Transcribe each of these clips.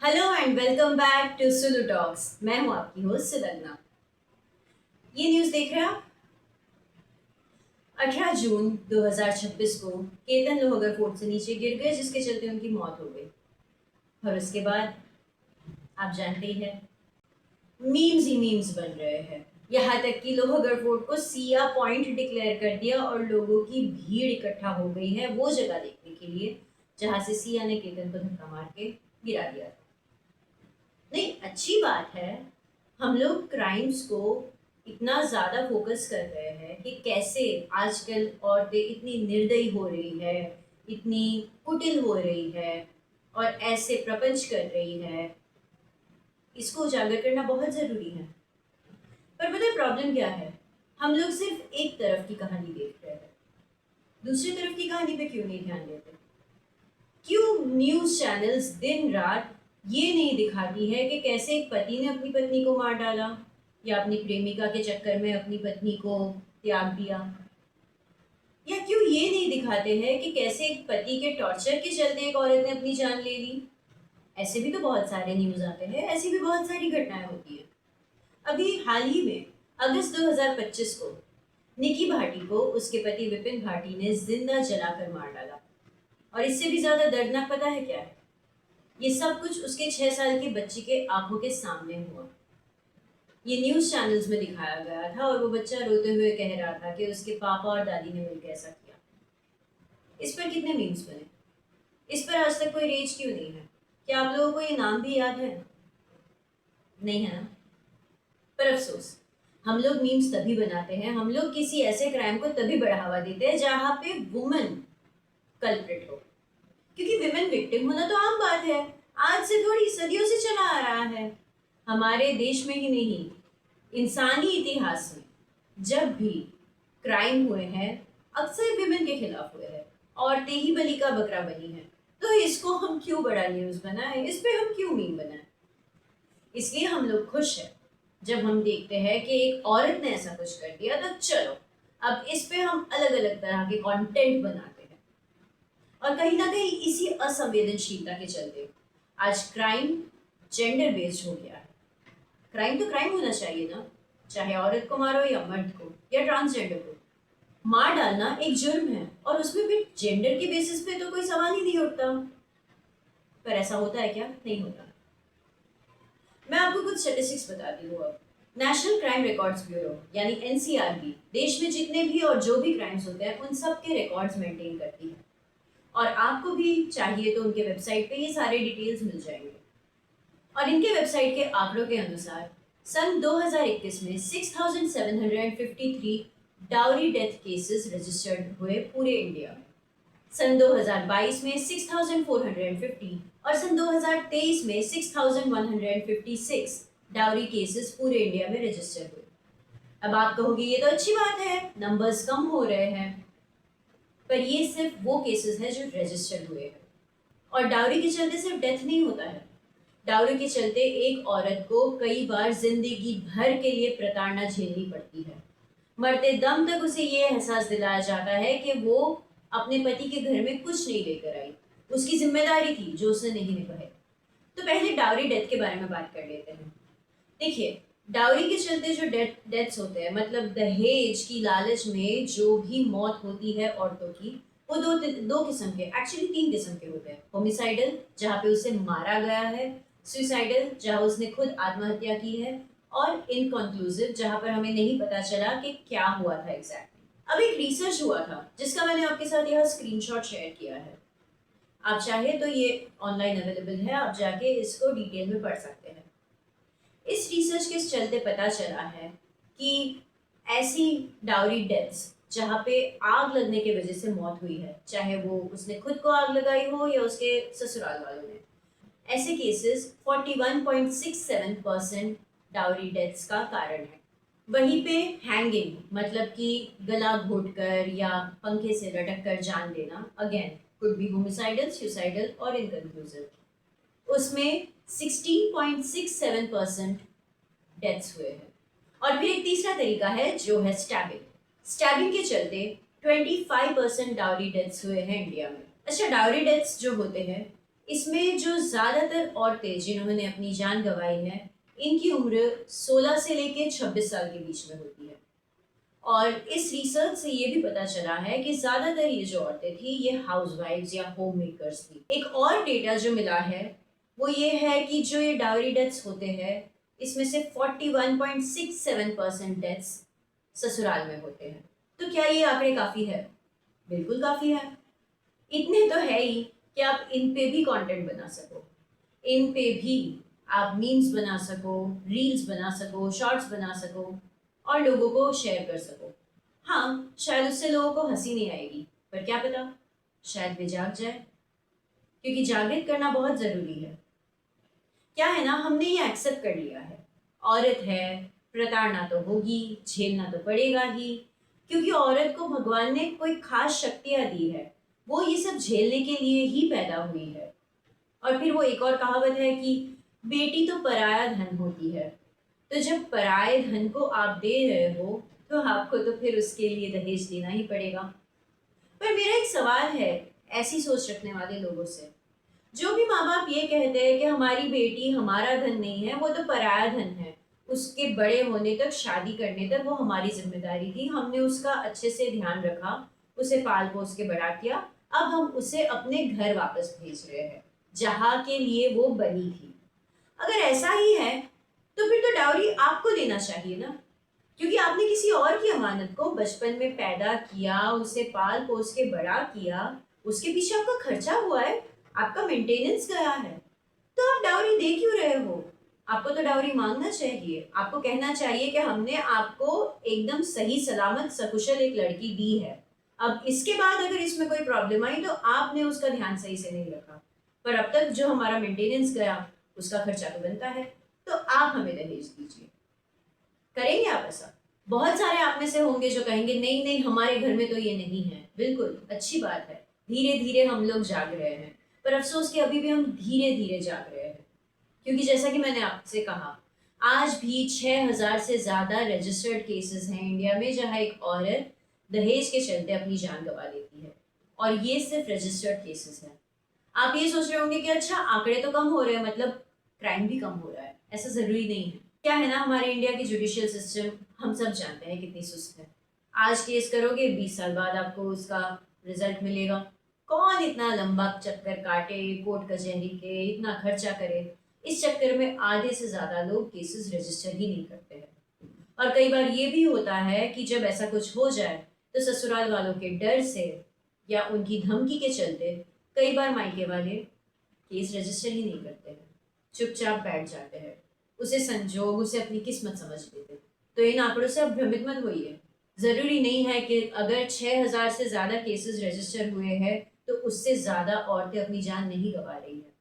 Hello and welcome back to Sulu Talks. मैं हूं आपकी होस्ट सुलग्ना। ये न्यूज़ देख रहे हैं आप? 18 जून 2026 को केतन लोहगर फोर्ट से नीचे गिर गए, जिसके चलते उनकी मौत हो गई। और उसके बाद आप जानते ही हैं, मीम्स ही मीम्स बन रहे हैं। यहाँ तक कि लोहगढ़ फोर्ट को सिया पॉइंट डिक्लेयर कर दिया और लोगों की भीड़ इकट्ठा हो गई है वो जगह देखने के लिए जहाँ से सिया ने केतन को धक्का मार के गिरा दिया था। नहीं, अच्छी बात है। हम लोग क्राइम्स को इतना ज़्यादा फोकस कर रहे हैं कि कैसे आजकल औरतें इतनी निर्दयी हो रही है, इतनी कुटिल हो रही है और ऐसे प्रपंच कर रही है। इसको उजागर करना बहुत ज़रूरी है। पर पता है प्रॉब्लम क्या है? हम लोग सिर्फ एक तरफ की कहानी देख रहे हैं, दूसरी तरफ की कहानी पे क्यों नहीं ध्यान देते? क्यों न्यूज़ चैनल्स दिन रात ये नहीं दिखाती है कि कैसे एक पति ने अपनी पत्नी को मार डाला या अपनी प्रेमिका के चक्कर में अपनी पत्नी को त्याग दिया? या क्यों ये नहीं दिखाते हैं कि कैसे एक पति के टॉर्चर के चलते एक औरत ने अपनी जान ले ली? ऐसे भी तो बहुत सारे न्यूज़ आते हैं, ऐसी भी बहुत सारी घटनाएं होती हैं। अभी हाल ही में अगस्त 2025 को निकी भाटी को उसके पति विपिन भाटी ने जिंदा जलाकर मार डाला। और इससे भी ज्यादा दर्दनाक पता है क्या है? ये सब कुछ उसके 6 साल की बच्ची के आंखों के सामने हुआ। ये न्यूज़ चैनल्स में दिखाया गया था और वो बच्चा रोते हुए कह रहा था कि उसके पापा और दादी ने मिलकर ऐसा किया। इस पर कितने मीम्स बने? इस पर आज तक कोई रेज क्यों नहीं है? क्या आप लोगों को ये नाम भी याद है? नहीं है ना? पर अफसोस, हम लोग मीम्स तभी बनाते हैं, हम लोग किसी ऐसे क्राइम को तभी बढ़ावा देते हैं जहां पे वुमन कल्प्रिट हो। क्योंकि विमेन विक्टिम होना तो आम बात है, आज से थोड़ी सदियों से चला आ रहा है। हमारे देश में ही नहीं, इंसानी इतिहास में जब भी क्राइम हुए हैं अक्सर विमेन के खिलाफ हुए हैं, औरतें ही बलि का बकरा बनी है। तो इसको हम क्यों बड़ा न्यूज़ बनाएं, इस पे हम क्यों मीम बनाएं? इसलिए हम लोग खुश हैं जब हम देखते हैं कि एक औरत ने ऐसा कुछ कर दिया, तो चलो अब इस पे हम अलग अलग तरह के कंटेंट बनाते हैं। और कहीं ना कहीं इसी असंवेदनशीलता के चलते आज क्राइम जेंडर बेस्ड हो गया है। क्राइम तो क्राइम होना चाहिए ना, चाहे औरत को मारो या मर्द को या ट्रांसजेंडर को। मार डालना एक जुर्म है और उसमें भी जेंडर के बेसिस पे तो कोई सवाल ही नहीं उठता। पर ऐसा होता है क्या? नहीं होता। मैं आपको कुछ स्टेटिस्टिक्स बताती हूँ अब। नेशनल क्राइम रिकॉर्ड्स ब्यूरो यानी एनसीआरबी देश में जितने भी और जो भी क्राइम्स होते हैं उन सब के रिकॉर्ड्स मेंटेन करती है। और आपको भी चाहिए तो उनके वेबसाइट पे ये सारे डिटेल्स मिल जाएंगे। और इनके वेबसाइट के आंकड़ों के अनुसार सन 2021 में 6753 डाउरी डेथ केसेस रजिस्टर्ड हुए पूरे इंडिया में। सन 2022 में 6450 और सन 2023 में 6156 डाउरी केसेस पूरे इंडिया में रजिस्टर हुए। अब आप कहोगे ये तो अच्छी बात है, नंबर्स कम हो रहे हैं। पर ये सिर्फ वो केसेस हैं जो रजिस्टर्ड हुए हैं। और डाउरी के चलते सिर्फ डेथ नहीं होता है, डाउरी के चलते एक औरत को कई बार जिंदगी भर के लिए प्रताड़ना झेलनी पड़ती है। मरते दम तक उसे ये एहसास दिलाया जाता है कि वो अपने पति के घर में कुछ नहीं लेकर आई, उसकी जिम्मेदारी थी जो उसने नहीं निभाई। तो पहले डाउरी डेथ के बारे में बात कर लेते हैं। देखिए, डाउरी के चलते जो डेथ्स होते हैं, मतलब दहेज की लालच में जो भी मौत होती है औरतों की, वो दो किस्म के, एक्चुअली 3 किस्म के होते हैं। होमिसाइडल, जहाँ पे उसे मारा गया है, सुसाइडल, जहाँ उसने खुद आत्महत्या की है, और इनकंक्लूसिव, जहाँ पर हमें नहीं पता चला कि क्या हुआ था एग्जैक्टली। अब एक रिसर्च हुआ था जिसका मैंने आपके साथ यह स्क्रीनशॉट शेयर किया है। आप चाहे तो ये ऑनलाइन अवेलेबल है, आप जाके इसको डिटेल में पढ़ सकते हैं। इस रिसर्च के चलते पता चला है कि ऐसी डाउरी डेथ्स जहाँ पे आग लगने की वजह से मौत हुई है, चाहे वो उसने खुद को आग लगाई हो या उसके ससुराल वालों ने, ऐसे केसेस 41.67% डाउरी डेथ्स का कारण है। वहीं पे हैंगिंग, मतलब कि गला घोटकर या पंखे से लटक कर जान देना, again could be homicidal, suicidal और इनकंक्लूसिव, उसमें 16.67% डेथ्स हुए हैं। और फिर एक तीसरा तरीका है जो है स्टैबिंग। स्टैबिंग के चलते 25% डाउरी डेथ्स हुए हैं इंडिया में। अच्छा, डाउरी डेथ्स जो होते हैं इसमें जो ज़्यादातर औरतें जिन्होंने अपनी जान गंवाई है, इनकी उम्र 16 से लेके 26 साल के बीच में होती है। और इस रिसर्च से ये भी पता चला है कि ज़्यादातर ये जो औरतें थी, ये हाउसवाइफ्स या होम मेकर्स थी। एक और डेटा जो मिला है, वो ये है कि जो ये डाउरी डेथ्स होते हैं, इसमें से 41.67% डेथ्स ससुराल में होते हैं। तो क्या ये आंकड़े काफ़ी है? बिल्कुल काफ़ी है। इतने तो है ही कि आप इन पे भी कंटेंट बना सको, इन पे भी आप मीम्स बना सको, रील्स बना सको, शॉर्ट्स बना सको और लोगों को शेयर कर सको। हाँ, शायद उससे लोगों को हंसी नहीं आएगी, पर क्या पता, शायद वे जाग जाए, क्योंकि जागृत करना बहुत ज़रूरी है। क्या है ना, हमने ये एक्सेप्ट कर लिया है, औरत है, प्रताड़ना तो होगी, झेलना तो पड़ेगा ही, क्योंकि औरत को भगवान ने कोई खास शक्तियाँ दी है, वो ये सब झेलने के लिए ही पैदा हुई है। और फिर वो एक और कहावत है कि बेटी तो पराया धन होती है। तो जब पराये धन को आप दे रहे हो, तो आपको तो फिर उसके लिए दहेज देना ही पड़ेगा। पर मेरा एक सवाल है ऐसी सोच रखने वाले लोगों से, जो भी माँ बाप ये कहते हैं कि हमारी बेटी हमारा धन नहीं है, वो तो पराया धन है, उसके बड़े होने तक, शादी करने तक वो हमारी जिम्मेदारी थी, हमने उसका अच्छे से ध्यान रखा, उसे पाल पोस के बड़ा किया, अब हम उसे अपने घर वापस भेज रहे हैं जहाँ के लिए वो बनी थी। अगर ऐसा ही है, तो फिर तो डाउरी आपको देना चाहिए ना, क्योंकि आपने किसी और की अमानत को बचपन में पैदा किया, उसे पाल पोस के बड़ा किया, उसके पीछे आपका खर्चा हुआ है, आपका मेंटेनेंस गया है, तो आप डाउरी दे क्यों रहे हो? आपको तो डाउरी मांगना चाहिए, आपको कहना चाहिए कि हमने आपको एकदम सही सलामत सकुशल एक लड़की दी है, अब इसके बाद अगर इसमें कोई प्रॉब्लम आई तो आपने उसका ध्यान सही से नहीं रखा, पर अब तक जो हमारा मेंटेनेंस गया उसका खर्चा तो बनता है, तो आप हमें दहेज दीजिए। करेंगे आप ऐसा? बहुत सारे आप में से होंगे जो कहेंगे नहीं नहीं, हमारे घर में तो ये नहीं है। बिल्कुल अच्छी बात है, धीरे धीरे हम लोग जाग रहे हैं, पर अफसोस कि अभी भी हम धीरे धीरे जाग रहे हैं, क्योंकि जैसा कि मैंने आपसे कहा, आज भी 6,000 से ज्यादा रजिस्टर्ड केसेस हैं इंडिया में जहां एक औरत दहेज के चलते अपनी जान गंवा लेती है, और ये सिर्फ रजिस्टर्ड केसेस हैं। आप ये सोच रहे होंगे कि अच्छा, आंकड़े तो कम हो रहे हैं, मतलब क्राइम भी कम हो रहा है। ऐसा जरूरी नहीं है। क्या है ना, हमारे इंडिया की जुडिशियल सिस्टम हम सब जानते हैं कितनी सुस्त है। आज केस करोगे, 20 साल बाद आपको उसका रिजल्ट मिलेगा। कौन इतना लंबा चक्कर काटे कोर्ट कचहरी के, इतना खर्चा करे? इस चक्कर में आधे से ज्यादा लोग केसेस रजिस्टर ही नहीं करते हैं। और कई बार ये भी होता है कि जब ऐसा कुछ हो जाए, तो ससुराल वालों के डर से या उनकी धमकी के चलते कई बार मायके वाले केस रजिस्टर ही नहीं करते हैं, चुपचाप बैठ जाते हैं, उसे संजोग, उसे अपनी किस्मत समझ लेते हैं। तो इन आंकड़ों से आप भ्रमित मत होइए। जरूरी नहीं है कि अगर 6,000 से ज्यादा केसेस रजिस्टर हुए हैं तो उससे ज्यादा औरतें अपनी जान नहीं गंवा रही हैं।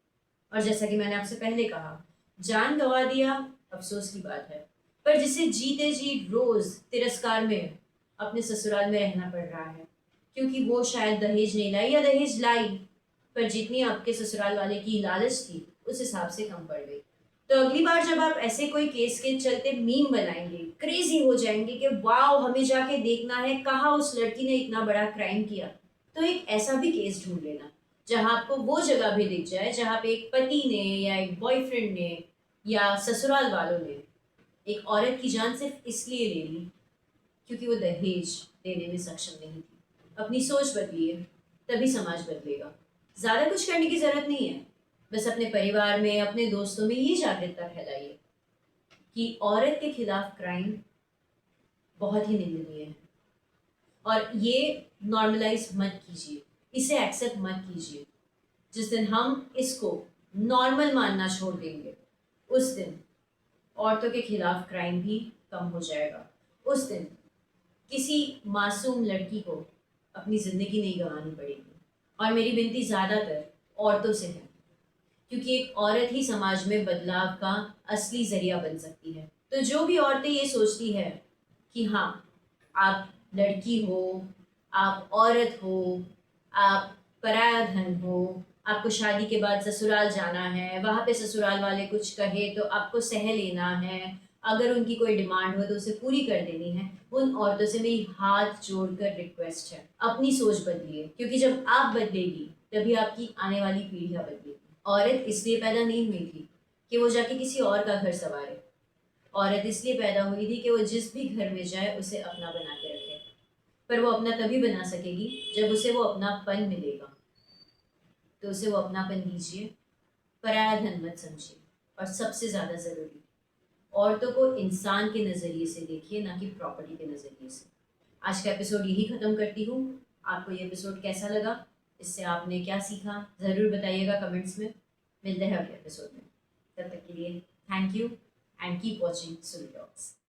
और जैसा कि मैंने आपसे पहले कहा, जान गंवा दिया, अफसोस की बात है, पर जिसे जीते जी रोज तिरस्कार में अपने ससुराल में रहना पड़ रहा है, क्योंकि वो शायद दहेज नहीं लाई या दहेज लाई, पर जितनी आपके ससुराल वाले की लालच थी उस हिसाब से कम पड़ गई। तो अगली बार जब आप ऐसे कोई केस के चलते मीम बनाएंगे, क्रेजी हो जाएंगे कि वाओ हमें जाके देखना है कहाँ उस लड़की ने इतना बड़ा क्राइम किया, तो एक ऐसा भी केस ढूंढ लेना जहां आपको वो जगह भी दिख जाए जहां पे एक पति ने या एक बॉयफ्रेंड ने या ससुराल वालों ने एक औरत की जान सिर्फ इसलिए ले ली क्योंकि वो दहेज देने में सक्षम नहीं थी। अपनी सोच बदलिए, तभी समाज बदलेगा। ज़्यादा कुछ करने की ज़रूरत नहीं है, बस अपने परिवार में, अपने दोस्तों में ये जागरूकता फैलाइए कि औरत के खिलाफ क्राइम बहुत ही निंदनीय है, और ये नॉर्मलाइज मत कीजिए, इसे एक्सेप्ट मत कीजिए। जिस दिन हम इसको नॉर्मल मानना छोड़ देंगे, उस दिन औरतों के खिलाफ क्राइम भी कम हो जाएगा। उस दिन किसी मासूम लड़की को अपनी ज़िंदगी नहीं गंवानी पड़ेगी। और मेरी विनती ज़्यादातर औरतों से है, क्योंकि एक औरत ही समाज में बदलाव का असली ज़रिया बन सकती है। तो जो भी औरतें ये सोचती है कि हाँ, आप लड़की हो, आप औरत हो, आप पराया धन हो, आपको शादी के बाद ससुराल जाना है, वहाँ पे ससुराल वाले कुछ कहे तो आपको सह लेना है, अगर उनकी कोई डिमांड हो तो उसे पूरी कर देनी है, उन औरतों से मेरी हाथ जोड़कर रिक्वेस्ट है, अपनी सोच बदलिए, क्योंकि जब आप बदलेगी तभी आपकी आने वाली पीढ़ियाँ बदलेगी। औरत इसलिए पैदा नहीं हुई थी कि वो जाके किसी और का घर संवारे। औरत इसलिए पैदा हुई थी कि वो जिस भी घर में जाए उसे अपना बना के रखे। पर वो अपना तभी बना सकेगी जब उसे वो अपनापन मिलेगा। तो उसे वो अपनापन दीजिए, पराया धन मत समझिए, और सबसे ज़्यादा ज़रूरी, औरतों को इंसान के नज़रिए से देखिए, ना कि प्रॉपर्टी के नज़रिए से। आज का एपिसोड यही ख़त्म करती हूँ। आपको ये एपिसोड कैसा लगा, इससे आपने क्या सीखा, ज़रूर बताइएगा कमेंट्स में। मिलते हैं अगले एपिसोड में। तब तक के लिए thank you and keep watching सुनी टॉक्स।